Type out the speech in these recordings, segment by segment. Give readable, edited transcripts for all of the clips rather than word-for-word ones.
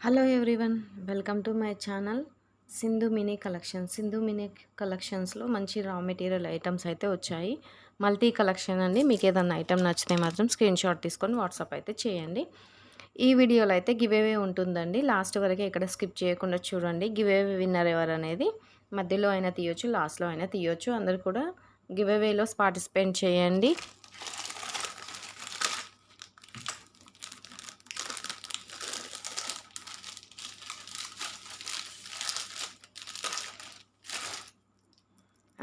Hello everyone, welcome to my channel Sindhu mini collections. Sindhu mini కలెక్షన్స్లో మంచి raw material items అయితే వచ్చాయి. మల్టీ కలెక్షన్ అండి. మీకు ఏదన్నా ఐటమ్ నచ్చితే మాత్రం స్క్రీన్ షాట్ తీసుకొని వాట్సాప్ అయితే చేయండి. ఈ వీడియోలో అయితే గివ్ అవే ఉంటుందండి. లాస్ట్ వరకు ఎక్కడ స్కిప్ చేయకుండా చూడండి. గివ్ అవే విన్నర్ ఎవరు అనేది మధ్యలో అయినా తీయొచ్చు, లాస్ట్లో అయినా తీయొచ్చు. అందరు కూడా గివ్ అవేలో పార్టిసిపేట్ చేయండి.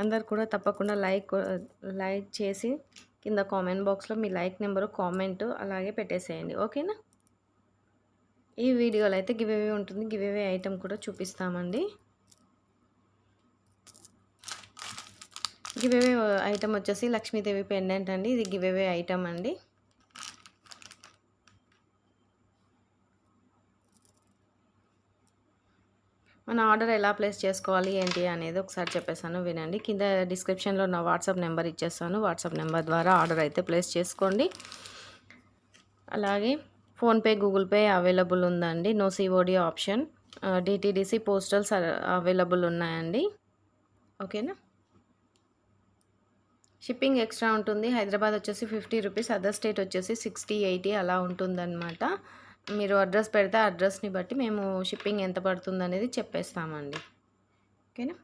అందరు కూడా తప్పకుండా లైక్ చేసి కింద కామెంట్ బాక్స్లో మీ లైక్ నెంబరు కామెంట్ అలాగే పెట్టేసేయండి. ఓకేనా? ఈ వీడియోలో అయితే గివ్ అవే ఉంటుంది. గివ్ అవే ఐటమ్ కూడా చూపిస్తామండి. గివ్ అవే ఐటమ్ వచ్చేసి లక్ష్మీదేవి పెండెంట్ అండి. ఇది గివ్ అవే ఐటమ్ అండి. మన ఆర్డర్ ఎలా ప్లేస్ చేసుకోవాలి ఏంటి అనేది ఒకసారి చెప్పేసాను, వినండి. కింద డిస్క్రిప్షన్లో నా వాట్సాప్ నెంబర్ ఇచ్చేస్తాను. వాట్సాప్ నెంబర్ ద్వారా ఆర్డర్ అయితే ప్లేస్ చేసుకోండి. అలాగే ఫోన్పే, గూగుల్ పే అవైలబుల్ ఉందండి. No COD option. DTDC postals available ఉన్నాయండి. ఓకేనా? షిప్పింగ్ ఎక్స్ట్రా ఉంటుంది. హైదరాబాద్ వచ్చేసి 50 రూపీస్, అదర్ స్టేట్ వచ్చేసి 60, 80 అలా ఉంటుందన్నమాట. మీరు అడ్రస్ పెడితే అడ్రస్ని బట్టి మేము షిప్పింగ్ ఎంత పడుతుంది అనేది చెప్పేస్తామండి. ఓకేనా?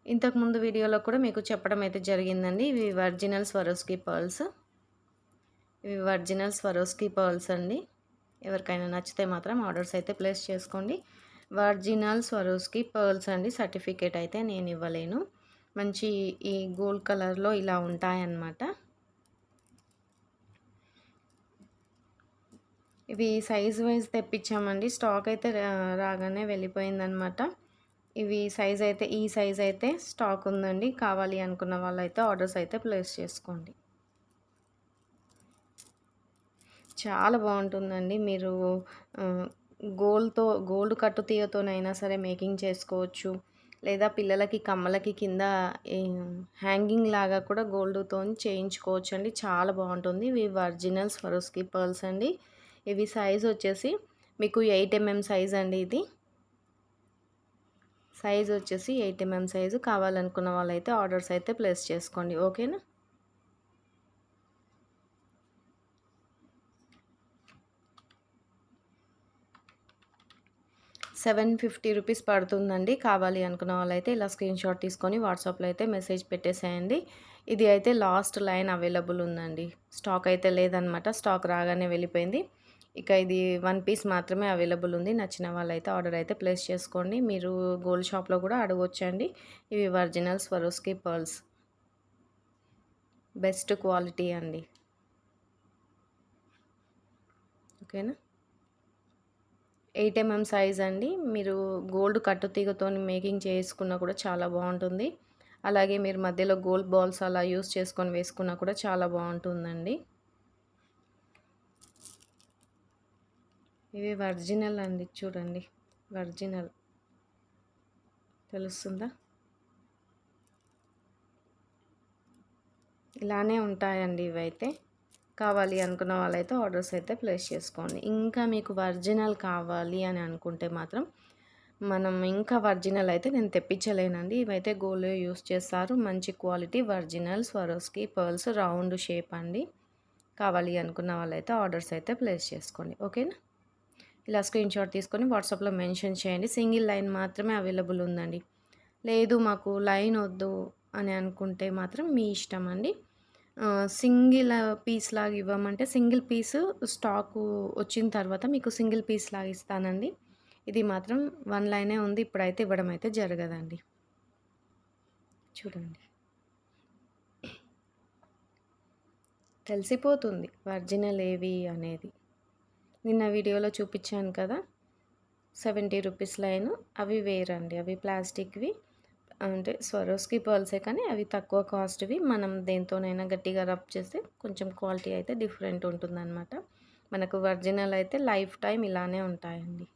ఇంతకుముందు వీడియోలో కూడా మీకు చెప్పడం అయితే జరిగిందండి. ఇవి ఒరిజినల్ స్వరోస్కి పర్ల్స్. ఇవి ఒరిజినల్ స్వరోస్కి పర్ల్స్ అండి. ఎవరికైనా నచ్చితే మాత్రం ఆర్డర్స్ అయితే ప్లేస్ చేసుకోండి. ఒరిజినల్ స్వరోస్కి పర్ల్స్ అండి. సర్టిఫికేట్ అయితే నేను ఇవ్వలేను. మంచి ఈ గోల్డ్ కలర్లో ఇలా ఉంటాయన్నమాట. ఇవి సైజ్ వైజ్ తెప్పించామండి. స్టాక్ అయితే రాగానే వెళ్ళిపోయిందనమాట. ఇవి సైజ్ అయితే ఈ సైజ్ అయితే స్టాక్ ఉందండి. కావాలి అనుకున్న వాళ్ళైతే ఆర్డర్స్ అయితే ప్లేస్ చేసుకోండి. చాలా బాగుంటుందండి. మీరు గోల్డ్ కట్టు తీయతోనైనా సరే మేకింగ్ చేసుకోవచ్చు. లేదా పిల్లలకి కమ్మలకి కింద హ్యాంగింగ్ లాగా కూడా గోల్డ్తో చేయించుకోవచ్చు అండి. చాలా బాగుంటుంది. ఇవి ఒరిజినల్ స్వరోస్కి పర్ల్స్ అండి. ఇవి సైజ్ వచ్చేసి మీకు 8 mm సైజ్ అండి. ఇది సైజ్ వచ్చేసి 8 mm సైజు. కావాలనుకున్న వాళ్ళైతే ఆర్డర్స్ అయితే ప్లేస్ చేసుకోండి. ఓకేనా? ₹750 పడుతుందండి. కావాలి అనుకున్న వాళ్ళైతే ఇలా స్క్రీన్ షాట్ తీసుకొని వాట్సాప్లో అయితే మెసేజ్ పెట్టేసేయండి. ఇది అయితే లాస్ట్ లైన్ అవైలబుల్ ఉందండి. స్టాక్ అయితే లేదనమాట. స్టాక్ రాగానే వెళ్ళిపోయింది. ఇక ఇది 1 పీస్ మాత్రమే అవైలబుల్ ఉంది. నచ్చిన వాళ్ళైతే ఆర్డర్ అయితే ప్లేస్ చేసుకోండి. మీరు గోల్డ్ షాప్లో కూడా అడగొచ్చండి. ఇవి original Swarovski pearls, best quality అండి. ఓకేనా? 8 mm సైజ్ అండి. మీరు గోల్డ్ కట్టు తీగతో మేకింగ్ చేసుకున్నా కూడా చాలా బాగుంటుంది. అలాగే మీరు మధ్యలో గోల్డ్ బాల్స్ అలా యూస్ చేసుకొని వేసుకున్నా కూడా చాలా బాగుంటుందండి. ఇవి ఒరిజినల్ అండి. చూడండి, ఒరిజినల్ తెలుస్తుందా? ఇలానే ఉంటాయండి ఇవైతే. కావాలి అనుకున్న వాళ్ళైతే ఆర్డర్స్ అయితే ప్లేస్ చేసుకోండి. ఇంకా మీకు ఒరిజినల్ కావాలి అని అనుకుంటే మాత్రం మనం ఇంకా ఒరిజినల్ అయితే నేను తెప్పించలేనండి. ఇవైతే గోల్డ్ యూస్ చేస్తారు. మంచి quality original Swarovski pearls, round shape అండి. కావాలి అనుకున్న వాళ్ళైతే ఆర్డర్స్ అయితే ప్లేస్ చేసుకోండి. ఓకేనా? ఇలా స్క్రీన్ షాట్ తీసుకొని వాట్సాప్లో మెన్షన్ చేయండి. సింగిల్ లైన్ మాత్రమే అవైలబుల్ ఉందండి. లేదు మాకు లైన్ వద్దు అని అనుకుంటే మాత్రం మీ ఇష్టం అండి. సింగిల్ పీస్ లాగా ఇవ్వమంటే సింగిల్ పీసు స్టాకు వచ్చిన తర్వాత మీకు సింగిల్ పీస్ లాగా ఇస్తానండి. ఇది మాత్రం 1 లైనే ఉంది. ఇప్పుడైతే ఇవ్వడం అయితే జరగదండి. చూడండి, తెలిసిపోతుంది ఒరిజినల్ ఏవి అనేది. నిన్న వీడియోలో చూపించాను కదా, 70 రూపీస్ లైను. అవి వేరండి. అవి ప్లాస్టిక్వి, అంటే స్వరోస్కి పర్ల్సే కానీ అవి తక్కువ కాస్ట్వి. మనం దేంతోనైనా గట్టిగా రబ్ చేస్తే కొంచెం క్వాలిటీ అయితే డిఫరెంట్ ఉంటుందన్నమాట. మనకు ఒరిజినల్ అయితే లైఫ్ టైం ఇలానే ఉంటాయండి.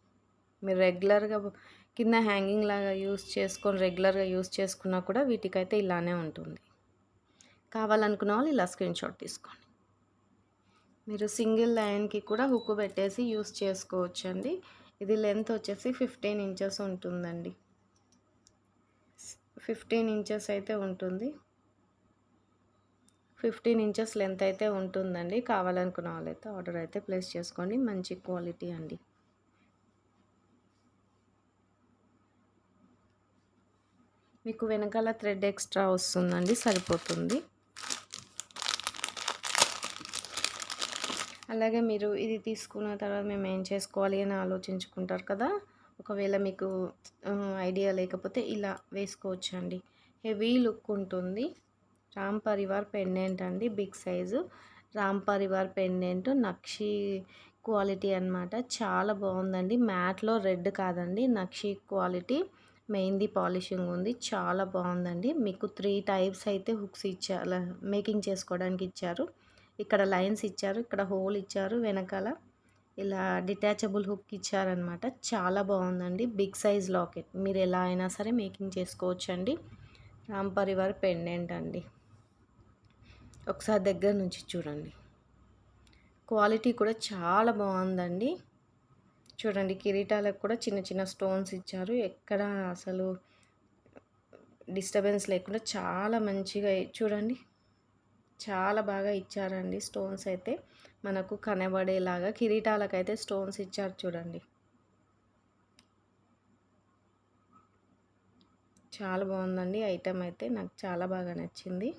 మీరు రెగ్యులర్గా కింద హ్యాంగింగ్ లాగా రెగ్యులర్గా యూస్ చేసుకున్నా కూడా వీటికైతే ఇలానే ఉంటుంది. కావాలనుకున్న వాళ్ళు ఇలా స్క్రీన్ షాట్ తీసుకోండి. మీరు సింగిల్ లైన్కి కూడా హుక్ పెట్టేసి యూస్ చేసుకోవచ్చండి. ఇది లెంత్ వచ్చేసి 15 ఇంచెస్ ఉంటుందండి. 15 ఇంచెస్ అయితే ఉంటుంది. 15 ఇంచెస్ లెంత్ అయితే ఉంటుందండి. కావాలనుకున్న వాళ్ళైతే ఆర్డర్ అయితే ప్లేస్ చేసుకోండి. మంచి క్వాలిటీ అండి. మీకు వెనకాల థ్రెడ్ ఎక్స్ట్రా వస్తుందండి, సరిపోతుంది. అలాగే మీరు ఇది తీసుకున్న తర్వాత మేము ఏం చేసుకోవాలి అని ఆలోచించుకుంటారు కదా. ఒకవేళ మీకు ఐడియా లేకపోతే ఇలా వేసుకోవచ్చండి. హెవీ లుక్ ఉంటుంది. రామ్ పరివార్ పెండెంట్ అండి, big size Ram Parivar pendant, నక్షి క్వాలిటీ అనమాట. చాలా బాగుందండి. మ్యాట్లో రెడ్ కాదండి, నక్షి క్వాలిటీ, మెహందీ పాలిషింగ్ ఉంది. చాలా బాగుందండి. మీకు 3 టైప్స్ అయితే హుక్స్ ఇచ్చారు, మేకింగ్ చేసుకోవడానికి ఇచ్చారు. ఇక్కడ లైన్స్ ఇచ్చారు, ఇక్కడ హోల్ ఇచ్చారు, వెనకాల ఇలా డిటాచబుల్ హుక్ ఇచ్చారనమాట. చాలా బాగుందండి. బిగ్ సైజ్ లాకెట్, మీరు ఎలా అయినా సరే మేకింగ్ చేసుకోవచ్చండి. రామ్ పరివార్ పెండెంట్ అండి. ఒకసారి దగ్గర నుంచి చూడండి. క్వాలిటీ కూడా చాలా బాగుందండి. చూడండి, కిరీటాలకు కూడా చిన్న చిన్న స్టోన్స్ ఇచ్చారు. ఎక్కడ అసలు డిస్టర్బెన్స్ లేకుండా చాలా మంచిగా చూడండి, చాలా బాగా ఇచ్చారండి. స్టోన్స్ అయితే మనకు కనబడేలాగా కిరీటాలకైతే స్టోన్స్ ఇచ్చారు చూడండి. చాలా బాగుందండి. ఐటెం అయితే నాకు చాలా బాగా నచ్చింది.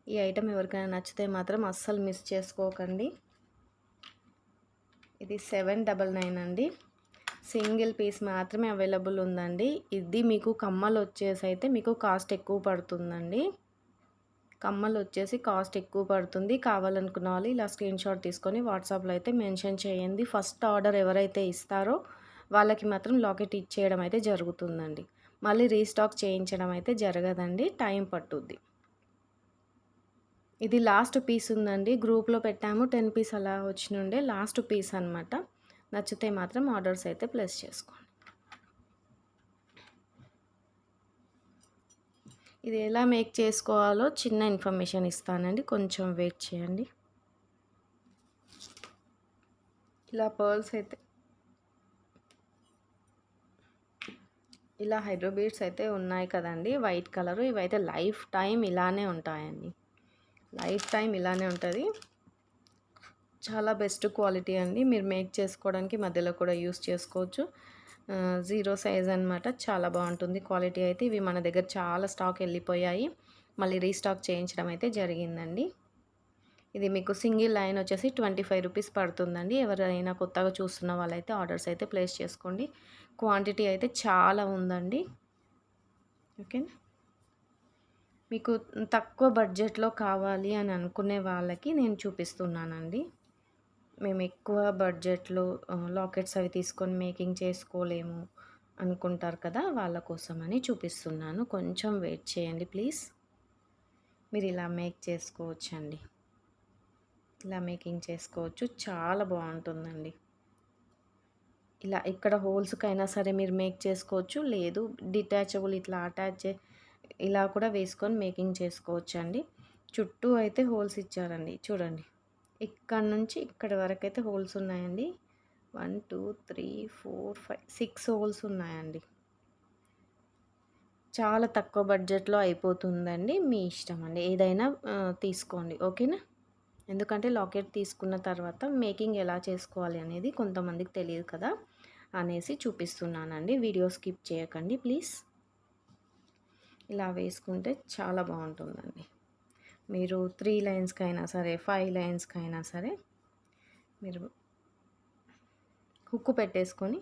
ఈ ఐటెం ఎవరికైనా నచ్చితే మాత్రం అస్సలు మిస్ చేసుకోకండి. ఇది 799 అండి. సింగిల్ పీస్ మాత్రమే అవైలబుల్ ఉందండి. ఇది మీకు కమ్మలు వచ్చేసి అయితే మీకు కాస్ట్ ఎక్కువ పడుతుందండి. కమ్మలు వచ్చేసి కాస్ట్ ఎక్కువ పడుతుంది. కావాలనుకున్న వాళ్ళు ఇలా స్క్రీన్ షాట్ తీసుకొని వాట్సాప్లో అయితే మెన్షన్ చేయండి. ఫస్ట్ ఆర్డర్ ఎవరైతే ఇస్తారో వాళ్ళకి మాత్రం లాకెట్ ఇచ్చేయడం అయితే జరుగుతుందండి. మళ్ళీ రీస్టాక్ చేయించడం అయితే జరగదండి, టైం పట్టుద్ది. ఇది లాస్ట్ పీస్ ఉందండి. గ్రూప్లో పెట్టాము, 10 పీస్ అలా వచ్చినుండే లాస్ట్ పీస్ అనమాట. నచ్చితే మాత్రం ఆర్డర్స్ అయితే ప్లేస్ చేసుకోండి. ఇది ఎలా మేక్ చేసుకోవాలో చిన్న ఇన్ఫర్మేషన్ ఇస్తానండి, కొంచెం వెయిట్ చేయండి. ఇలా పర్ల్స్ అయితే ఇలా హైడ్రో బీడ్స్ అయితే ఉన్నాయి కదండి, వైట్ కలరు. ఇవైతే లైఫ్ టైం ఇలానే ఉంటాయండి. లైఫ్ టైం ఇలానే ఉంటుంది. చాలా బెస్ట్ క్వాలిటీ అండి. మీరు మేక్ చేసుకోవడానికి మధ్యలో కూడా యూస్ చేసుకోవచ్చు. 0 సైజ్ అనమాట. చాలా బాగుంటుంది క్వాలిటీ అయితే. ఇవి మన దగ్గర చాలా స్టాక్ వెళ్ళిపోయాయి, మళ్ళీ రీస్టాక్ చేయించడం అయితే జరిగిందండి. ఇది మీకు సింగిల్ లైన్ వచ్చేసి 25 రూపీస్ పడుతుందండి. ఎవరైనా కొత్తగా చూస్తున్న వాళ్ళైతే ఆర్డర్స్ అయితే ప్లేస్ చేసుకోండి. క్వాంటిటీ అయితే చాలా ఉందండి. ఓకేనా. మీకు తక్కువ బడ్జెట్లో కావాలి అని అనుకునే వాళ్ళకి నేను చూపిస్తున్నానండి. మేము ఎక్కువ బడ్జెట్లో లాకెట్స్ అవి తీసుకొని మేకింగ్ చేసుకోలేము అనుకుంటారు కదా, వాళ్ళ కోసమని చూపిస్తున్నాను. కొంచెం వెయిట్ చేయండి ప్లీజ్. మీరు ఇలా మేక్ చేసుకోవచ్చండి. ఇలా మేకింగ్ చేసుకోవచ్చు. చాలా బాగుంటుందండి. ఇలా ఇక్కడ హోల్స్కైనా సరే మీరు మేక్ చేసుకోవచ్చు. లేదు డిటాచబుల్ ఇట్లా అటాచ్ ఇలా కూడా వేసుకొని మేకింగ్ చేసుకోవచ్చు అండి. చుట్టూ అయితే హోల్స్ ఇచ్చారండి చూడండి. ఇక్కడ నుంచి ఇక్కడ వరకు అయితే హోల్స్ ఉన్నాయండి. 1 2 3 4 5 6 హోల్స్ ఉన్నాయండి. చాలా తక్కువ బడ్జెట్లో అయిపోతుందండి. మీ ఇష్టం అండి, ఏదైనా తీసుకోండి. ఓకేనా. ఎందుకంటే లాకెట్ తీసుకున్న తర్వాత మేకింగ్ ఎలా చేసుకోవాలి అనేది కొంతమందికి తెలియదు కదా అనేసి చూపిస్తున్నానండి. వీడియో స్కిప్ చేయకండి ప్లీజ్. ఇలా వేసుకుంటే చాలా బాగుంటుందండి. మీరు 3 లైన్స్కి అయినా సరే 5 లైన్స్కి అయినా సరే మీరు హుక్కు పెట్టేసుకొని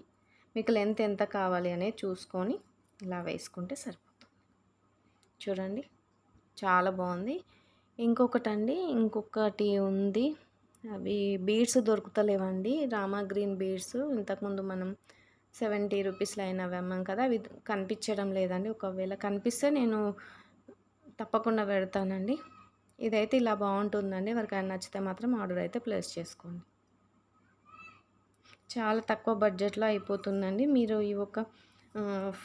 మీకు లెంత్ ఎంత కావాలి అనేది చూసుకొని ఇలా వేసుకుంటే సరిపోతుంది. చూడండి, చాలా బాగుంది. ఇంకొకటి ఉంది. అవి బీడ్స్ దొరుకుతలేవండి, రామా గ్రీన్ బీడ్స్. ఇంతకుముందు మనం 70 రూపీస్లో అయినవి అమ్మాం కదా, అవి కనిపించడం లేదండి. ఒకవేళ కనిపిస్తే నేను తప్పకుండా పెడతానండి. ఇదైతే ఇలా బాగుంటుందండి. ఎవరికైనా నచ్చితే మాత్రం ఆర్డర్ అయితే ప్లేస్ చేసుకోండి. చాలా తక్కువ బడ్జెట్లో అయిపోతుందండి. మీరు ఈ ఒక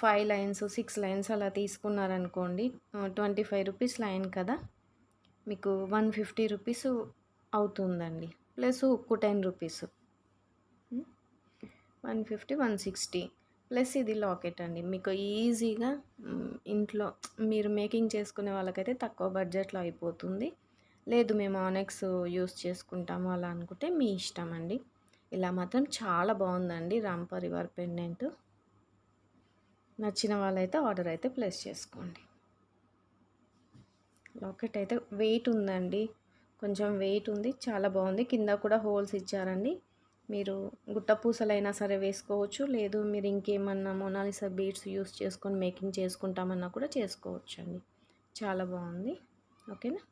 5 లైన్స్ 6 లైన్స్ అలా తీసుకున్నారనుకోండి, 25 రూపీస్ లైన్ కదా, మీకు 150 రూపీస్ అవుతుందండి. ప్లస్ ఉక్కు 10 రూపీస్. 150, 160 ప్లస్ ఇది లాకెట్ అండి. మీకు ఈజీగా ఇంట్లో మీరు మేకింగ్ చేసుకునే వాళ్ళకైతే తక్కువ బడ్జెట్‌లో అయిపోతుంది. లేదు మేము ఆనెక్స్ యూజ్ చేసుకుంటాము అలా అనుకుంటే మీ ఇష్టం అండి. ఇలా మాత్రం చాలా బాగుందండి రామ్ పరివార్ పెండెంట్. నచ్చిన వాళ్ళైతే ఆర్డర్ అయితే ప్లేస్ చేసుకోండి. లాకెట్ అయితే వెయిట్ ఉందండి. కొంచెం వెయిట్ ఉంది. చాలా బాగుంది. కింద కూడా హోల్స్ ఇచ్చారండి. మీరు గుట్ట పూసలైనా సరే వేసుకోవచ్చు. లేదు మీరు ఇంకేమన్నా మొనాలిసా బీడ్స్ యూస్ చేసుకొని మేకింగ్ చేసుకుంటామన్నా కూడా చేసుకోవచ్చండి. చాలా బాగుంది. ఓకేనా.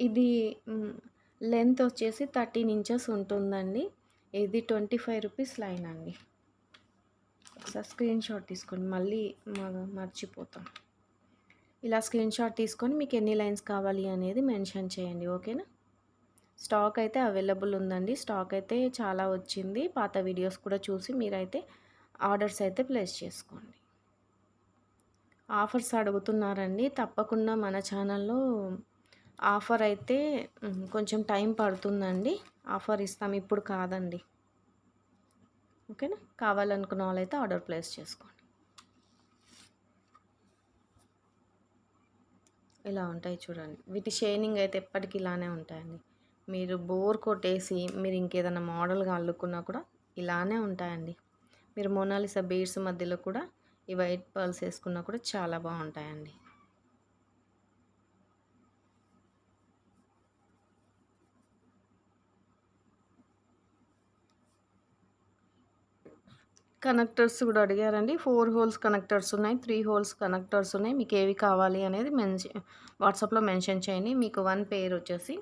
ఇది లెంత్ వచ్చేసి 13 ఇంచెస్ ఉంటుందండి. ఇది 25 రూపీస్ లైన్ అండి. ఒకసారి స్క్రీన్ షాట్ తీసుకోండి. మళ్ళీ మర్చిపోతాం. ఇలా స్క్రీన్ షాట్ తీసుకొని మీకు ఎన్ని లైన్స్ కావాలి అనేది మెన్షన్ చేయండి. ఓకేనా. స్టాక్ అయితే అవైలబుల్ ఉందండి. స్టాక్ అయితే చాలా వచ్చింది. పాత వీడియోస్ కూడా చూసి మీరైతే ఆర్డర్స్ అయితే ప్లేస్ చేసుకోండి. ఆఫర్స్ అడుగుతున్నారండి. తప్పకుండా మన ఛానల్లో ఆఫర్ అయితే కొంచెం టైం పడుతుందండి. ఆఫర్ ఇస్తాం, ఇప్పుడు కాదండి. ఓకేనా. కావాలనుకున్న వాళ్ళైతే ఆర్డర్ ప్లేస్ చేసుకోండి. ఇలా ఉంటాయి చూడండి. వీటి షైనింగ్ అయితే ఎప్పటికీ ఇలానే ఉంటాయండి. మీరు బోర్ కొట్టేసి మీరు ఇంకేదైనా మోడల్గా అల్లుకున్నా కూడా ఇలానే ఉంటాయండి. మీరు మోనాలిసా బీడ్స్ మధ్యలో కూడా ఈ వైట్ పర్ల్స్ వేసుకున్నా కూడా చాలా బాగుంటాయండి. కనెక్టర్స్ కూడా అడిగారండి. 4 హోల్స్ కనెక్టర్స్ ఉన్నాయి, 3 హోల్స్ కనెక్టర్స్ ఉన్నాయి. మీకు ఏవి కావాలి అనేది వాట్సాప్లో మెన్షన్ చేయండి. మీకు 1 పేర్ వచ్చేసి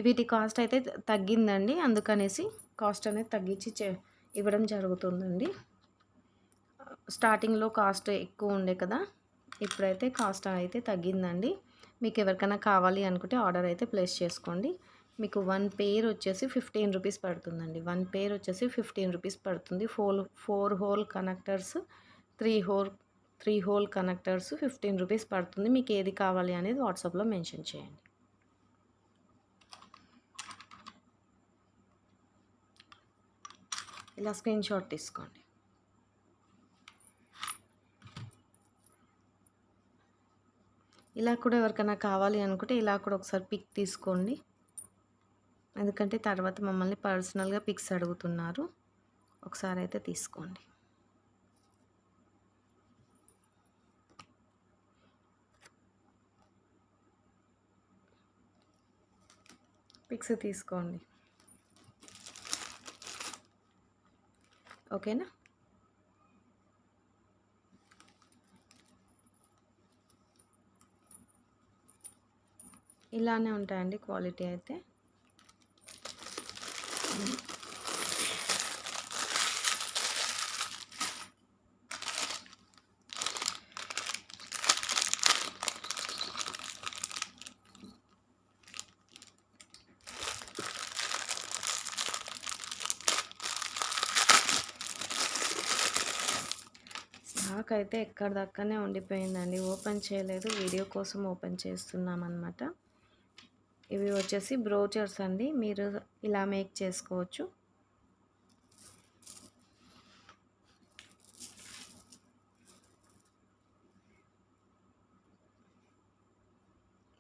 వీటి కాస్ట్ అయితే తగ్గిందండి. అందుకనేసి కాస్ట్ అనేది తగ్గించి ఇవ్వడం జరుగుతుందండి. స్టార్టింగ్లో కాస్ట్ ఎక్కువ ఉండే కదా, ఇప్పుడైతే కాస్ట్ అయితే తగ్గిందండి. మీకు ఎవరికైనా కావాలి అనుకుంటే ఆర్డర్ అయితే ప్లేస్ చేసుకోండి. మీకు 1 పేర్ వచ్చేసి 15 రూపీస్ పడుతుందండి. 1 పేర్ వచ్చేసి 15 రూపీస్ పడుతుంది. 4 whole connectors, 3 whole connectors 15 rupees పడుతుంది. మీకు ఏది కావాలి అనేది వాట్సాప్లో మెన్షన్ చేయండి. ఇలా స్క్రీన్ షాట్ తీసుకోండి. ఇలా కూడా ఎవరికైనా కావాలి అనుకుంటే ఇలా కూడా ఒకసారి పిక్ తీసుకోండి. ఎందుకంటే తర్వాత మమ్మల్ని పర్సనల్గా పిక్స్ అడుగుతున్నారు. ఒకసారి అయితే తీసుకోండి. పిక్స్ తీసుకోండి. ఓకేనా. ఇలానే ఉంటాయండి క్వాలిటీ అయితే. స్టాక్ అయితే ఎక్కడ దక్కనే ఉండిపోయిందండి. ఓపెన్ చేయలేదు, వీడియో కోసం ఓపెన్ చేస్తున్నాం అన్నమాట. ఇవి వచ్చేసి బ్రోచర్స్ అండి. మీరు ఇలా మేక్ చేసుకోవచ్చు.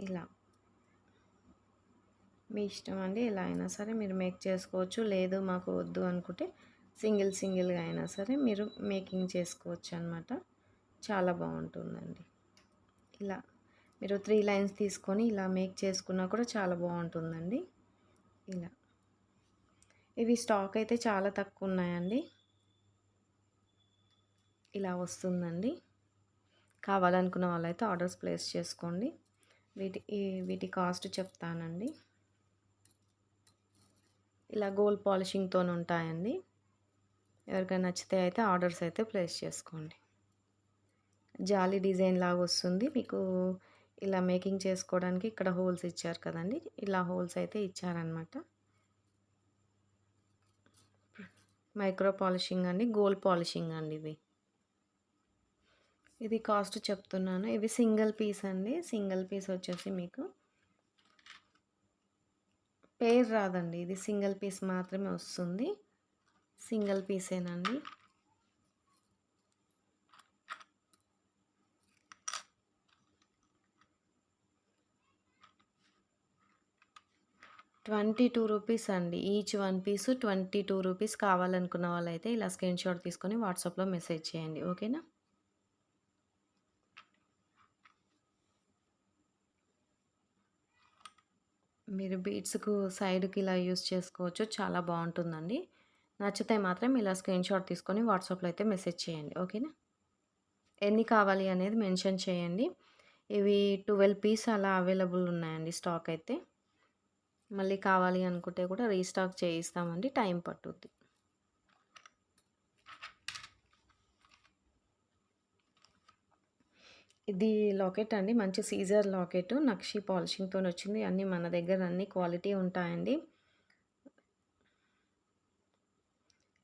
ఇలా మీ ఇష్టం అండి. ఎలా అయినా సరే మీరు మేక్ చేసుకోవచ్చు. లేదు మాకు వద్దు అనుకుంటే సింగిల్గా అయినా సరే మీరు మేకింగ్ చేసుకోవచ్చు అన్నమాట. చాలా బాగుంటుందండి. ఇలా మీరు 3 లైన్స్ తీసుకొని ఇలా మేక్ చేసుకున్నా కూడా చాలా బాగుంటుందండి. ఇలా ఇవి స్టాక్ అయితే చాలా తక్కువ ఉన్నాయండి. ఇలా వస్తుందండి. కావాలనుకున్న వాళ్ళైతే ఆర్డర్స్ ప్లేస్ చేసుకోండి. వీటి కాస్ట్ చెప్తానండి. ఇలా గోల్డ్ పాలిషింగ్తో ఉంటాయండి. ఎవరికైనా నచ్చితే అయితే ఆర్డర్స్ అయితే ప్లేస్ చేసుకోండి. జాలీ డిజైన్ లాగా వస్తుంది మీకు. ఇలా మేకింగ్ చేసుకోవడానికి ఇక్కడ హోల్స్ ఇచ్చారు కదండి, ఇలా హోల్స్ అయితే ఇచ్చారనమాట. మైక్రో పాలిషింగ్ అండి, గోల్డ్ పాలిషింగ్ అండి ఇవి. ఇది కాస్ట్ చెప్తున్నాను. ఇవి సింగిల్ పీస్ అండి. సింగిల్ పీస్ వచ్చేసి మీకు పేర్ రాదండి. ఇది సింగిల్ పీస్ మాత్రమే వస్తుంది. సింగిల్ పీసేనండి. ₹22 అండి. ఈచ్ 1 పీస్ ₹22 కావాలనుకున్న వాళ్ళైతే ఇలా స్క్రీన్ షాట్ తీసుకొని వాట్సాప్‌లో మెసేజ్ చేయండి. ఓకేనా? మీరు బీడ్స్‌కు సైడ్‌కి ఇలా యూజ్ చేసుకోవచ్చు. చాలా బావుంటుందండి. నచ్చితే మాత్రం ఇలా స్క్రీన్ షాట్ తీసుకొని వాట్సాప్‌లో అయితే మెసేజ్ చేయండి. ఓకేనా? ఎన్ని కావాలి అనేది మెన్షన్ చేయండి. ఇవి 12 పీస్ అలా అవైలబుల్ ఉన్నాయండి స్టాక్ అయితే. మళ్ళీ కావాలి అనుకుంటే కూడా రీస్టాక్ చేయిస్తామండి. టైం పట్టుద్ది. ఇది లాకెట్ అండి. మంచి సీజర్ లాకెట్. నక్షి పాలిషింగ్‌తోని వచ్చింది. అన్నీ మన దగ్గర అన్ని క్వాలిటీ ఉంటాయండి.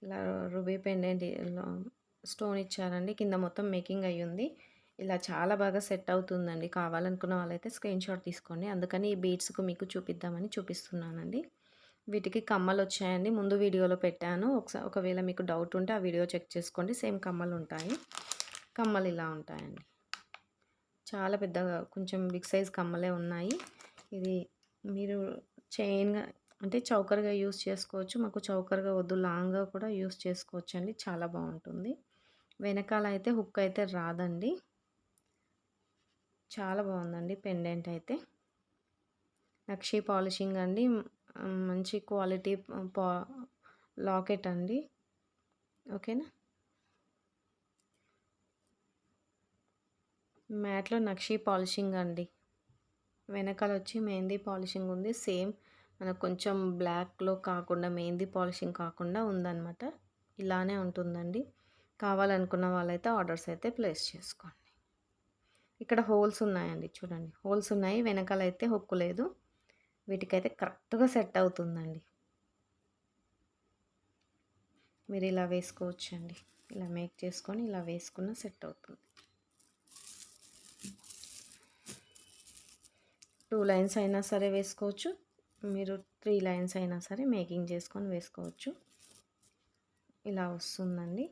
ఇలా రూబీ పెండెంట్ స్టోన్ ఇచ్చారండి. కింద మొత్తం మేకింగ్ అయ్యుంది. ఇలా చాలా బాగా సెట్ అవుతుందండి. కావాలనుకున్న వాళ్ళైతే స్క్రీన్ షాట్ తీసుకోండి. అందుకని ఈ బీడ్స్‌కు మీకు చూపిద్దామని చూపిస్తున్నానండి. వీటికి కమ్మలొచ్చాయండి. ముందు వీడియోలో పెట్టాను. ఒకవేళ మీకు డౌట్ ఉంటే ఆ వీడియో చెక్ చేసుకోండి. సేమ్ కమ్మలుంటాయి. కమ్మలు ఇలా ఉంటాయండి. చాలా పెద్దగా కొంచెం బిగ్ సైజ్ కమ్మలే ఉన్నాయి. ఇది మీరు చైన్‌గా అంటే చౌకర్‌గా యూజ్ చేసుకోవచ్చు. మాకు చౌకర్‌గా వద్దు లాంగ్‌గా కూడా యూజ్ చేసుకోవచ్చండి. చాలా బావుంటుంది. వెనకాల అయితే హుక్ అయితే రాదండి. చాలా బావుందండి పెండెంట్ అయితే. నక్షి పాలిషింగ్ అండి. మంచి క్వాలిటీ పా లాకెట్ అండి. ఓకేనా? మ్యాట్‌లో నక్షి పాలిషింగ్ అండి. వెనకాల వచ్చి మెహందీ పాలిషింగ్ ఉంది. సేమ్ మనకు కొంచెం బ్లాక్‌లో కాకుండా మెహందీ పాలిషింగ్ కాకుండా ఉందనమాట. ఇలానే ఉంటుందండి. కావాలనుకున్న వాళ్ళైతే ఆర్డర్స్ అయితే ప్లేస్ చేసుకోండి. ఇక్కడ హోల్స్ ఉన్నాయండి చూడండి. హోల్స్ ఉన్నాయి. వెనకాల అయితే హుక్ లేదు. వీటికైతే కరెక్ట్‌గా సెట్ అవుతుందండి. మీరు ఇలా వేసుకోవచ్చండి. ఇలా మేక్ చేసుకొని ఇలా వేసుకున్న సెట్ అవుతుంది. 2 లైన్స్ అయినా సరే వేసుకోవచ్చు. మీరు 3 లైన్స్ అయినా సరే మేకింగ్ చేసుకొని వేసుకోవచ్చు. ఇలా వస్తుందండి.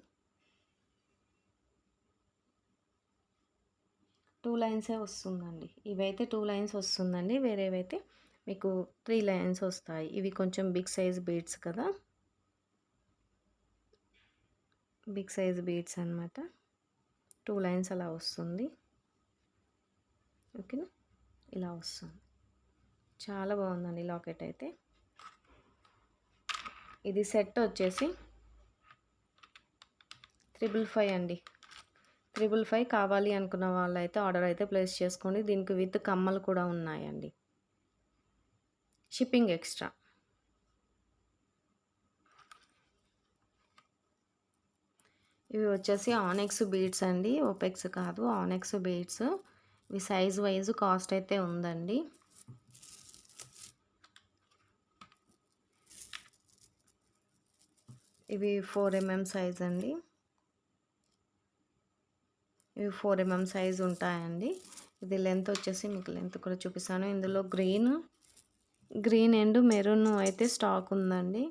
2 లైన్సే వస్తుందండి. ఇవైతే 2 లైన్స్ వస్తుందండి. వేరేవైతే మీకు 3 లైన్స్ వస్తాయి. ఇవి కొంచెం బిగ్ సైజ్ బీడ్స్ కదా! బిగ్ సైజ్ బీడ్స్ అనమాట. 2 లైన్స్ అలా వస్తుంది. ఓకేనా? ఇలా వస్తుంది. చాలా బాగుందండి లాకెట్ అయితే. ఇది సెట్ వచ్చేసి 555 అండి. 555 కావాలి అనుకున్న వాళ్ళైతే ఆర్డర్ అయితే ప్లేస్ చేసుకోండి. దీనికి విత్ కమ్మలు కూడా ఉన్నాయండి. Shipping extra. ఇవి వచ్చేసి ఆనెక్స్ బీడ్స్ అండి. ఓపెక్స్ కాదు, ఆనెక్స్ బీడ్స్. ఇవి సైజ్ వైజ్ కాస్ట్ అయితే ఉందండి. ఇవి 4 mm సైజ్ అండి. ఇవి 4 mm సైజ్ ఉంటాయండి. ఇది లెంత్ వచ్చేసి మీకు లెంత్ కూడా చూపిస్తాను. ఇందులో గ్రీన్ అండ్ మెరూన్ అయితే స్టాక్ ఉందండి.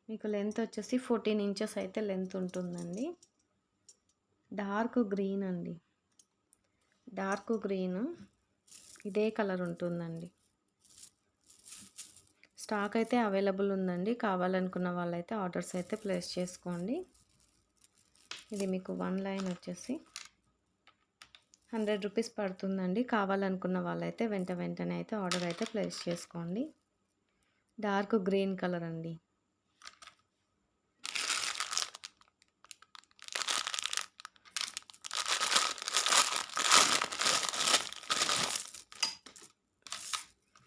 మీకు లెంత్ వచ్చేసి 14 ఇంచెస్ అయితే లెంత్ ఉంటుందండి. డార్క్ గ్రీన్ అండి. డార్క్ గ్రీన్ ఇదే కలర్ ఉంటుందండి. స్టాక్ అయితే అవైలబుల్ ఉందండి. కావాలనుకున్న వాళ్ళైతే ఆర్డర్స్ అయితే ప్లేస్ చేసుకోండి. ఇది మీకు 1 లైన్ వచ్చేసి ₹100 పడుతుందండి. కావాలనుకున్న వాళ్ళైతే వెంటనే అయితే ఆర్డర్ అయితే ప్లేస్ చేసుకోండి. డార్క్ గ్రీన్ కలర్ అండి.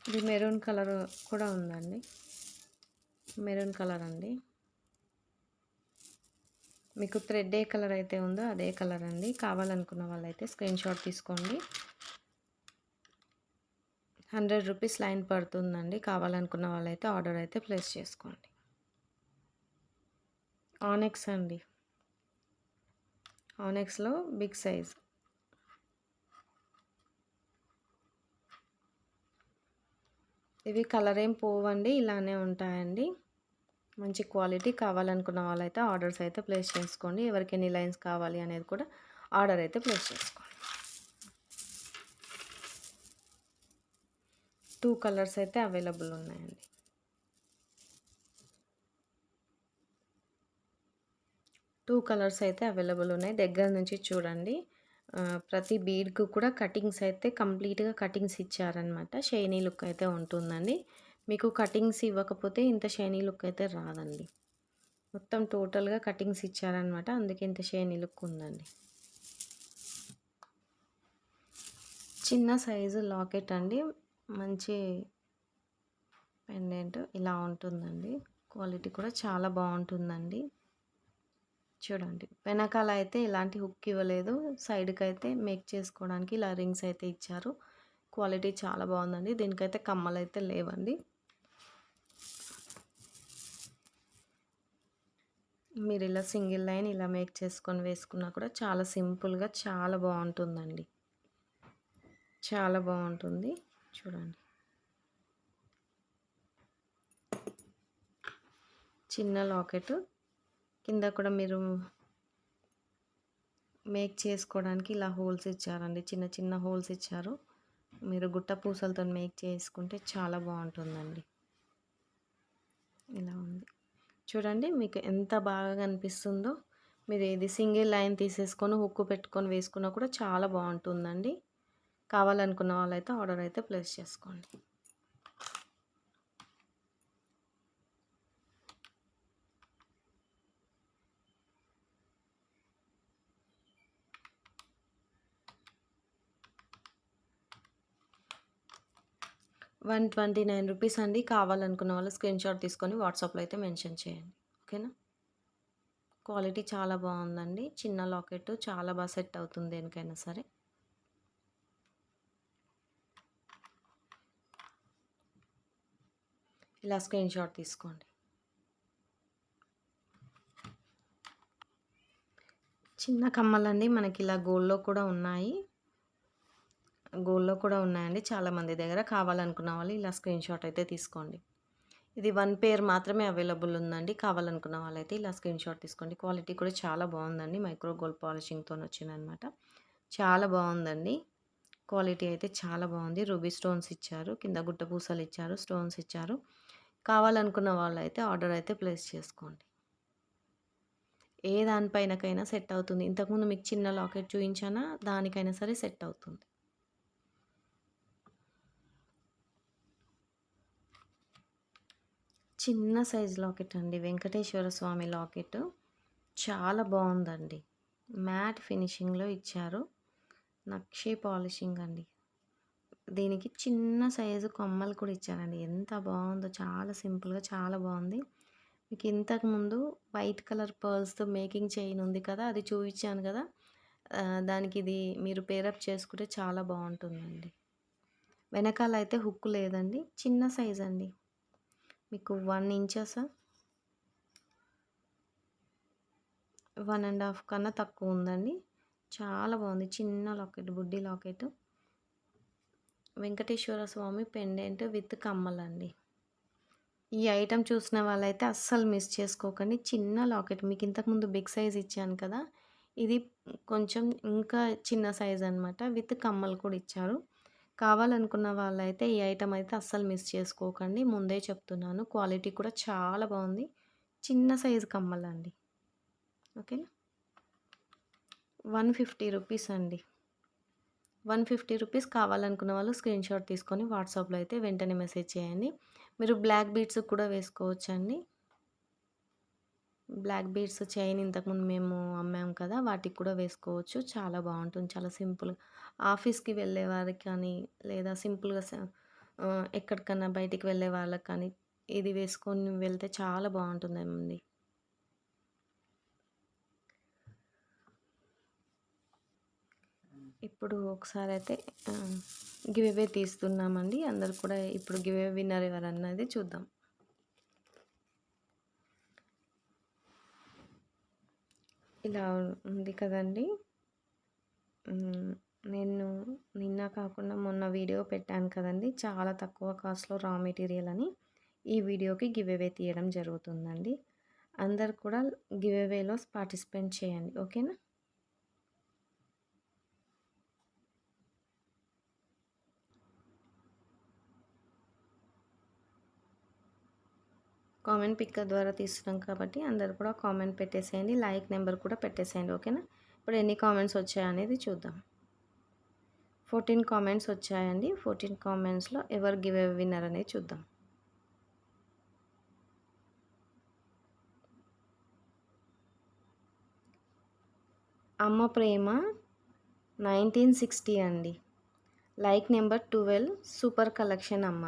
ఇది మెరూన్ కలర్ కూడా ఉందండి. మెరూన్ కలర్ అండి. మీకు థ్రెడ్ ఏ కలర్ అయితే ఉందో అదే కలర్ అండి. కావాలనుకున్న వాళ్ళైతే స్క్రీన్ షాట్ తీసుకోండి. ₹100 లైన్ పడుతుందండి. కావాలనుకున్న వాళ్ళైతే ఆర్డర్ అయితే ప్లేస్ చేసుకోండి. ఆనెక్స్ అండి. ఆనెక్స్లో బిగ్ సైజ్. ఇవి కలర్ ఏం పోవండి, ఇలానే ఉంటాయండి. మంచి క్వాలిటీ. కావాలనుకున్న వాళ్ళైతే ఆర్డర్స్ అయితే ప్లేస్ చేసుకోండి. ఎవరికి ఎన్ని లైన్స్ కావాలి అనేది కూడా ఆర్డర్ అయితే ప్లేస్ చేసుకోండి. 2 కలర్స్ అయితే అవైలబుల్ ఉన్నాయండి. 2 కలర్స్ అయితే అవైలబుల్ ఉన్నాయి. దగ్గర నుంచి చూడండి. ప్రతి బీడ్‌కు కూడా కటింగ్స్ అయితే కంప్లీట్‌గా కటింగ్స్ ఇచ్చారనమాట. షైనీ లుక్ అయితే ఉంటుందండి. మీకు కటింగ్స్ ఇవ్వకపోతే ఇంత షైనీ లుక్ అయితే రాదండి. మొత్తం టోటల్‌గా కటింగ్స్ ఇచ్చారనమాట. అందుకే ఇంత షైనీ లుక్ ఉందండి. చిన్న సైజు లాకెట్ అండి. మంచి పెండెంట్ ఇలా ఉంటుందండి. క్వాలిటీ కూడా చాలా బావుంటుందండి. చూడండి. వెనకాల అయితే ఎలాంటి హుక్ ఇవ్వలేదు. సైడ్‌కైతే మేక్ చేసుకోవడానికి ఇలా రింగ్స్ అయితే ఇచ్చారు. క్వాలిటీ చాలా బావుందండి. దీనికైతే కమ్మలైతే లేవండి. మీరు ఇలా సింగిల్ లైన్ ఇలా మేక్ చేసుకొని వేసుకున్నా కూడా చాలా సింపుల్‌గా చాలా బావుంటుందండి. చాలా బావుంటుంది. చూడండి. చిన్న లాకెట్ కింద కూడా మీరు మేక్ చేసుకోవడానికి ఇలా హోల్స్ ఇచ్చారండి. చిన్న చిన్న హోల్స్ ఇచ్చారు. మీరు గుట్ట పూసలతో మేక్ చేసుకుంటే చాలా బావుంటుందండి. ఇలా ఉంది. చూడండి మీకు ఎంత బాగా కనిపిస్తుందో. మీరు ఇది సింగిల్ లైన్ తీసేసుకొని హుక్కు పెట్టుకొని వేసుకున్నా కూడా చాలా బావుంటుందండి. కావాలనుకున్న వాళ్ళైతే ఆర్డర్ అయితే ప్లేస్ చేసుకోండి. ₹129 అండి. కావాలనుకున్న వాళ్ళు స్క్రీన్‌షాట్ తీసుకొని వాట్సాప్‌లో అయితే మెన్షన్ చేయండి. ఓకేనా? క్వాలిటీ చాలా బావుందండి. చిన్న లాకెట్ చాలా బాగా సెట్ అవుతుంది దేనికైనా సరే. ఇలా స్క్రీన్‌షాట్ తీసుకోండి. చిన్న కమ్మలండి మనకి ఇలా గోల్డ్‌లో కూడా ఉన్నాయండి చాలామంది దగ్గర. కావాలనుకున్న వాళ్ళు ఇలా స్క్రీన్‌షాట్ అయితే తీసుకోండి. ఇది 1 పెయిర్ మాత్రమే అవైలబుల్ ఉందండి. కావాలనుకున్న వాళ్ళైతే ఇలా స్క్రీన్‌షాట్ తీసుకోండి. క్వాలిటీ కూడా చాలా బావుందండి. మైక్రో గోల్డ్ పాలిషింగ్‌తోని వచ్చిందనమాట. చాలా బావుందండి. క్వాలిటీ అయితే చాలా బావుంది. రూబీ స్టోన్స్ ఇచ్చారు. కింద గుట్ట పూసలు ఇచ్చారు. స్టోన్స్ ఇచ్చారు. కావాలనుకున్న వాళ్ళైతే ఆర్డర్ అయితే ప్లేస్ చేసుకోండి. ఏ దానిపైనకైనా సెట్ అవుతుంది. ఇంతకుముందు మీకు చిన్న లాకెట్ చూయించానా దానికైనా సరే సెట్ అవుతుంది. చిన్న సైజ్ లాకెట్ అండి. వెంకటేశ్వర స్వామి లాకెట్. చాలా బావుందండి. మ్యాట్ ఫినిషింగ్‌లో ఇచ్చారు. నక్షి పాలిషింగ్ అండి. దీనికి చిన్న సైజు కమ్మలు కూడా ఇచ్చారండి. ఎంత బావుందో చాలా సింపుల్‌గా చాలా బావుంది. మీకు ఇంతకుముందు వైట్ కలర్ పర్ల్స్‌తో మేకింగ్ చైన్ ఉంది కదా! అది చూయించాను కదా! దానికి ఇది మీరు పేరప్ చేసుకుంటే చాలా బావుంటుందండి. వెనకాల అయితే హుక్ లేదండి. చిన్న సైజ్ అండి. మీకు 1 ఇంచెస్ 1 ½ కన్నా తక్కువ ఉందండి. చాలా బావుంది. చిన్న లాకెట్ బుడ్డి locket. Venkateswara Swamy pendant with కమ్మలండి. ఈ ఐటెమ్ చూసిన వాళ్ళైతే అస్సలు మిస్ చేసుకోకండి. చిన్న లాకెట్ మీకు ఇంతకుముందు బిగ్ సైజ్ ఇచ్చాను కదా! ఇది కొంచెం ఇంకా చిన్న సైజ్ అనమాట. విత్ కమ్మలు కూడా ఇచ్చారు. కావాలనుకున్న వాళ్ళైతే ఈ ఐటెమ్ అయితే అస్సలు మిస్ చేసుకోకండి. ముందే చెప్తున్నాను. క్వాలిటీ కూడా చాలా బావుంది. చిన్న సైజు కమ్మలండి. ఓకేనా? ₹150 అండి. ₹150 కావాలనుకున్న వాళ్ళు స్క్రీన్‌షాట్ తీసుకొని వాట్సాప్‌లో అయితే వెంటనే మెసేజ్ చేయండి. మీరు బ్లాక్ బీడ్స్ కూడా వేసుకోవచ్చండి. బ్లాక్ బీడ్స్ చైన్ ఇంతకుముందు మేము అమ్మాం కదా! వాటికి కూడా వేసుకోవచ్చు. చాలా బావుంటుంది. చాలా సింపుల్. ఆఫీస్‌కి వెళ్ళే వారికి కానీ, లేదా సింపుల్‌గా ఎక్కడికన్నా బయటికి వెళ్ళే వాళ్ళకి కానీ, ఇది వేసుకొని వెళ్తే చాలా బావుంటుందండి. ఇప్పుడు ఒకసారైతే గివ్ అవే తీస్తున్నామండి. అందరూ కూడా ఇప్పుడు గివ్ అవే విన్నర్ ఎవరన్నది చూద్దాం. ఇలా ఉంది కదండీ! నేను నిన్న కాకుండా మొన్న వీడియో పెట్టాను కదండీ! చాలా తక్కువ కాస్ట్‌లో రా మెటీరియల్ అని. ఈ వీడియోకి గివ్ అవే తీయడం జరుగుతుందండి. అందరూ కూడా గివ్ అవేలో పార్టిసిపేట్ చేయండి. ఓకేనా? కామెంట్ పిక్కర్ ద్వారా తీస్తున్నాం కాబట్టి అందరూ కూడా కామెంట్ పెట్టేసేయండి. లైక్ నెంబర్ కూడా పెట్టేసేయండి. ఓకేనా? ఇప్పుడు ఎన్ని కామెంట్స్ వచ్చాయనేది చూద్దాం. 14 కామెంట్స్ వచ్చాయండి. 14 కామెంట్స్‌లో ఎవరు గివ్ అవే విన్నర్ అనేది చూద్దాం. అమ్మ ప్రేమ 1960 అండి. లైక్ నెంబర్ 12 సూపర్ కలెక్షన్ అమ్మ.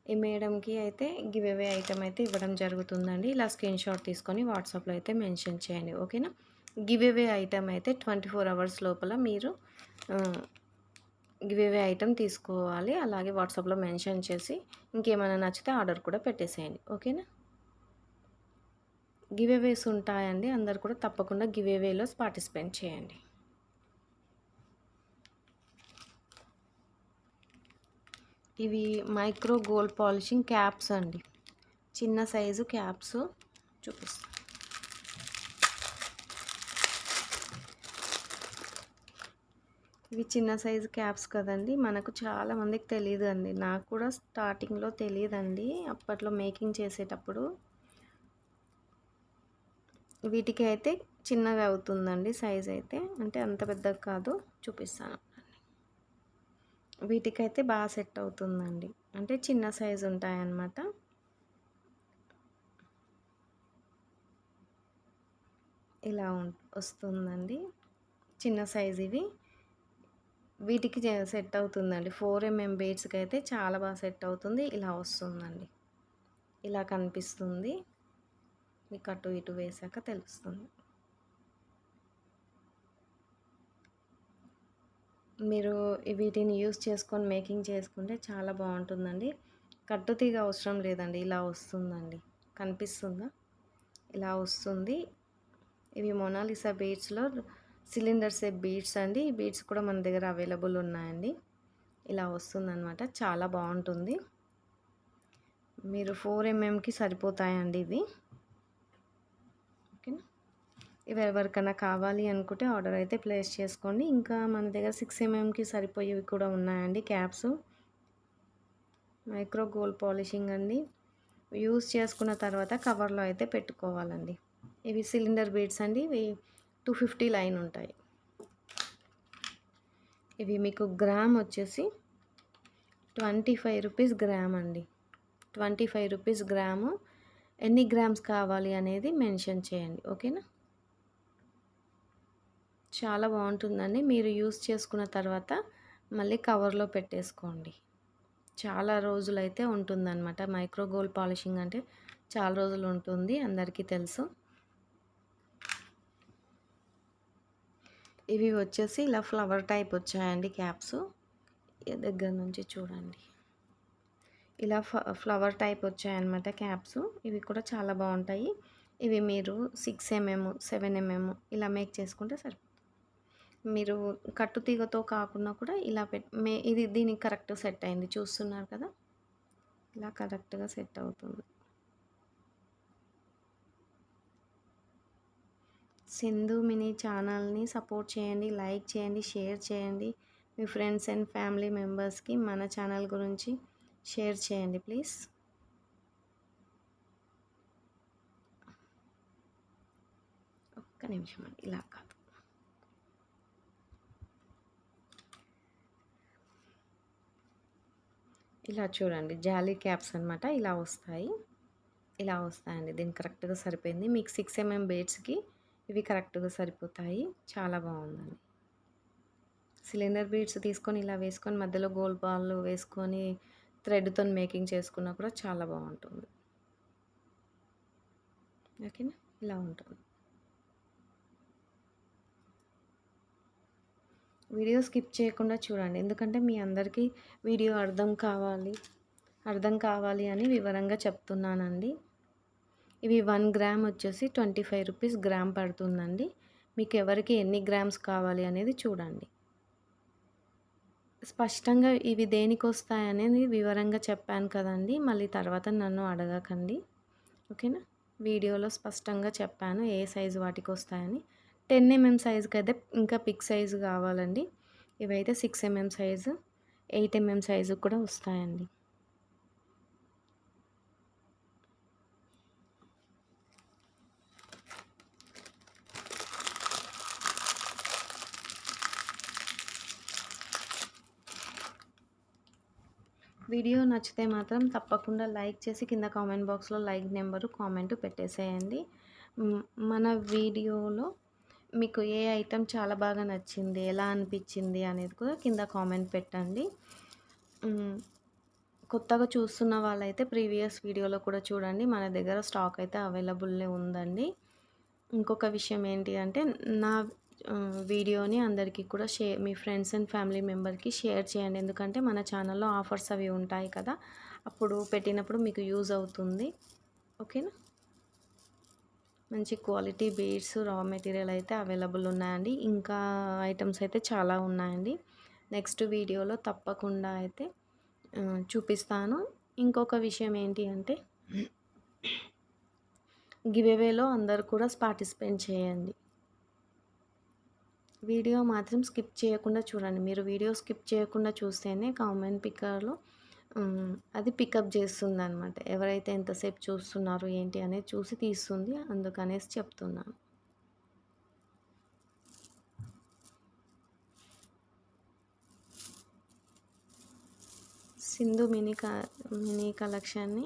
ఈ మేడంకి అయితే గివ్ అవే ఐటెమ్ అయితే ఇవ్వడం జరుగుతుందండి. ఇలా స్క్రీన్ షాట్ తీసుకొని వాట్సాప్‌లో అయితే మెన్షన్ చేయండి. ఓకేనా? గివ్ అవే ఐటెమ్ అయితే 24 అవర్స్ లోపల మీరు గివ్ అవే ఐటెమ్ తీసుకోవాలి. అలాగే వాట్సాప్‌లో మెన్షన్ చేసి ఇంకేమైనా నచ్చితే ఆర్డర్ కూడా పెట్టేసేయండి. ఓకేనా? గివ్ అవేస్ ఉంటాయండి. అందరూ కూడా తప్పకుండా గివ్ అవేలో పార్టిసిపేట్ చేయండి. ఇవి మైక్రో గోల్డ్ పాలిషింగ్ క్యాప్స్ అండి. చిన్న సైజు క్యాప్స్ చూపిస్తాను. ఇవి చిన్న సైజు క్యాప్స్ కదండి. మనకు చాలా మందికి తెలియదు అండి. నాకు కూడా స్టార్టింగ్‌లో తెలియదండి. అప్పట్లో మేకింగ్ చేసేటప్పుడు. వీటికి అయితే చిన్నగా అవుతుందండి సైజ్ అయితే. అంటే అంత పెద్దగా కాదు. చూపిస్తాను. వీటికైతే బాగా సెట్ అవుతుందండి. అంటే చిన్న సైజు ఉంటాయన్నమాట. ఇలా వస్తుందండి. చిన్న సైజ్ ఇవి. వీటికి సెట్ అవుతుందండి. 4 ఎంఎం బీడ్స్‌కి అయితే చాలా బాగా సెట్ అవుతుంది. ఇలా వస్తుందండి. ఇలా కనిపిస్తుంది. మీకు అటు ఇటు వేసాక తెలుస్తుంది. మీరు వీటిని యూస్ చేసుకొని మేకింగ్ చేసుకుంటే చాలా బాగుంటుందండి. కట్టుతీగ అవసరం లేదండి. ఇలా వస్తుందండి. కనిపిస్తుందా? ఇలా వస్తుంది. ఇవి మొనాలిసా బీడ్స్‌లో సిలిండర్ షేప్ బీడ్స్ అండి. ఈ బీడ్స్ కూడా మన దగ్గర అవైలబుల్ ఉన్నాయండి. ఇలా వస్తుందన్నమాట. చాలా బాగుంటుంది. మీరు 4 ఎంఎంకి సరిపోతాయండి ఇవి. ఓకేనా? ఇవి ఎవరికైనా కావాలి అనుకుంటే ఆర్డర్ అయితే ప్లేస్ చేసుకోండి. ఇంకా మన దగ్గర 6 ఎంఎంకి సరిపోయేవి కూడా ఉన్నాయండి క్యాప్స్. మైక్రో గోల్డ్ పాలిషింగ్ అండి. యూస్ చేసుకున్న తర్వాత కవర్లో అయితే పెట్టుకోవాలండి. ఇవి సిలిండర్ బీడ్స్ అండి. ఇవి 250 లైన్ ఉంటాయి. ఇవి మీకు గ్రామ్ వచ్చేసి 25 రూపీస్ గ్రామ్ అండి. 25 రూపీస్ గ్రాము. ఎన్ని గ్రామ్స్ కావాలి అనేది మెన్షన్ చేయండి. ఓకేనా? చాలా బాగుంటుందండి. మీరు యూస్ చేసుకున్న తర్వాత మళ్ళీ కవర్లో పెట్టేసుకోండి. చాలా రోజులైతే ఉంటుందన్నమాట. మైక్రో గోల్డ్ పాలిషింగ్ అంటే చాలా రోజులు ఉంటుంది. అందరికీ తెలుసు. ఇవి వచ్చేసి ఇలా ఫ్లవర్ టైప్ వచ్చాయండి క్యాప్స్. దగ్గర నుంచి చూడండి. ఇలా ఫ్లవర్ టైప్ వచ్చాయన్నమాట క్యాప్స్. ఇవి కూడా చాలా బాగుంటాయి. ఇవి మీరు 6 ఎంఎం 7 ఎంఎం ఇలా మేక్ చేసుకుంటే సరిపోతుంది. మీరు కట్టుతీగతో కాకుండా కూడా ఇలా ఇది దీనికి కరెక్ట్ సెట్ అయింది. చూస్తున్నారు కదా! ఇలా కరెక్ట్‌గా సెట్ అవుతుంది. సింధు మినీ ఛానల్‌ని సపోర్ట్ చేయండి. లైక్ చేయండి. షేర్ చేయండి. మీ ఫ్రెండ్స్ అండ్ ఫ్యామిలీ మెంబర్స్‌కి మన ఛానల్ గురించి షేర్ చేయండి ప్లీజ్. ఒక్క నిమిషం అండి. ఇలా కాదు. ఇలా చూడండి. జాలీ క్యాప్స్ అనమాట. ఇలా వస్తాయి. ఇలా వస్తాయండి. దీనికి కరెక్ట్‌గా సరిపోయింది. మీకు 6 ఎంఎం బీడ్స్‌కి ఇవి కరెక్ట్‌గా సరిపోతాయి. చాలా బాగుందండి. సిలిండర్ బీడ్స్ తీసుకొని ఇలా వేసుకొని మధ్యలో గోల్డ్ బాల్ వేసుకొని థ్రెడ్‌తోని మేకింగ్ చేసుకున్నా కూడా చాలా బాగుంటుంది. ఓకేనా? ఇలా ఉంటుంది. వీడియో స్కిప్ చేయకుండా చూడండి. ఎందుకంటే మీ అందరికీ వీడియో అర్థం కావాలి అని వివరంగా చెప్తున్నానండి. ఇవి 1 గ్రామ్ వచ్చేసి 25 రూపీస్ గ్రామ్ పడుతుందండి. మీకు ఎవరికి ఎన్ని గ్రామ్స్ కావాలి అనేది చూడండి. స్పష్టంగా ఇవి దేనికొస్తాయనేది వివరంగా చెప్పాను కదండీ! మళ్ళీ తర్వాత నన్ను అడగకండి. ఓకేనా? వీడియోలో స్పష్టంగా చెప్పాను ఏ సైజు వాటికొస్తాయని. 10 సైజుకైతే ఇంకా బిగ్ సైజు కావాలండి. ఇవైతే 6 సైజు, 8 సైజుకి కూడా వస్తాయండి. వీడియో నచ్చితే మాత్రం తప్పకుండా లైక్ చేసి కింద కామెంట్ బాక్స్‌లో లైక్ నెంబరు, కామెంట్ పెట్టేసేయండి. హ్మ్. మన వీడియోలో మీకు ఏ ఐటెమ్ చాలా బాగా నచ్చింది, ఎలా అనిపిచ్చింది అనేది కూడా కింద కామెంట్ పెట్టండి. హ్మ్. కొత్తగా చూస్తున్న వాళ్ళైతే ప్రీవియస్ వీడియోలో కూడా చూడండి. మన దగ్గర స్టాక్ అయితే అవైలబుల్‌నే ఉందండి. ఇంకొక విషయం ఏంటి అంటే నా వీడియోని అందరికీ కూడా మీ ఫ్రెండ్స్ అండ్ ఫ్యామిలీ మెంబర్‌కి షేర్ చేయండి. ఎందుకంటే మన ఛానల్‌లో ఆఫర్స్ అవి ఉంటాయి కదా! అప్పుడు పెట్టినప్పుడు మీకు యూజ్ అవుతుంది. ఓకేనా? మంచి క్వాలిటీ బీడ్స్, రా మెటీరియల్ అయితే అవైలబుల్ ఉన్నాయండి. ఇంకా ఐటెమ్స్ అయితే చాలా ఉన్నాయండి. నెక్స్ట్ వీడియోలో తప్పకుండా అయితే చూపిస్తాను. ఇంకొక విషయం ఏంటి అంటే గివ్ అవేలో అందరూ కూడా పార్టిసిపేట్ చేయండి. వీడియో మాత్రం స్కిప్ చేయకుండా చూడండి. మీరు వీడియో స్కిప్ చేయకుండా చూస్తేనే కామెంట్ పిక్కర్‌లో అది పికప్ చేస్తుందనమాట. ఎవరైతే ఎంతసేపు చూస్తున్నారు ఏంటి అనేది చూసి తీస్తుంది. అందుకనేసి చెప్తున్నాను. సింధు మినీ కలెక్షన్‌ని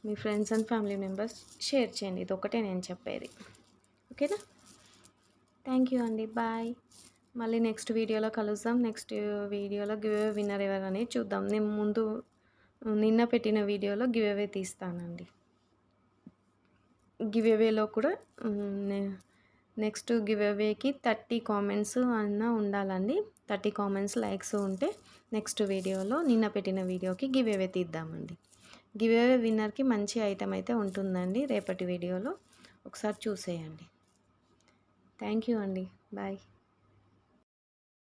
మీ friends and family members share చేయండి. ఇదొక్కటే నేను చెప్పేది. ఓకేనా? థ్యాంక్ యూ అండి. బాయ్. మళ్ళీ నెక్స్ట్ వీడియోలో కలుద్దాం. నెక్స్ట్ వీడియోలో గివ్ అవే విన్నర్ ఎవరనేది చూద్దాం. నేను నిన్న పెట్టిన వీడియోలో గివ్ అవే తీస్తానండి. గివ్ అవేలో కూడా నెక్స్ట్ గివ్ అవేకి 30 కామెంట్స్ అన్నా ఉండాలండి. 30 కామెంట్స్, లైక్స్ ఉంటే నెక్స్ట్ వీడియోలో నిన్న పెట్టిన వీడియోకి గివ్ అవే తీద్దామండి. గివ్ అవే విన్నర్‌కి మంచి ఐటెమ్ అయితే ఉంటుందండి రేపటి వీడియోలో. ఒకసారి చూసేయండి. థ్యాంక్ యూ అండి. బాయ్.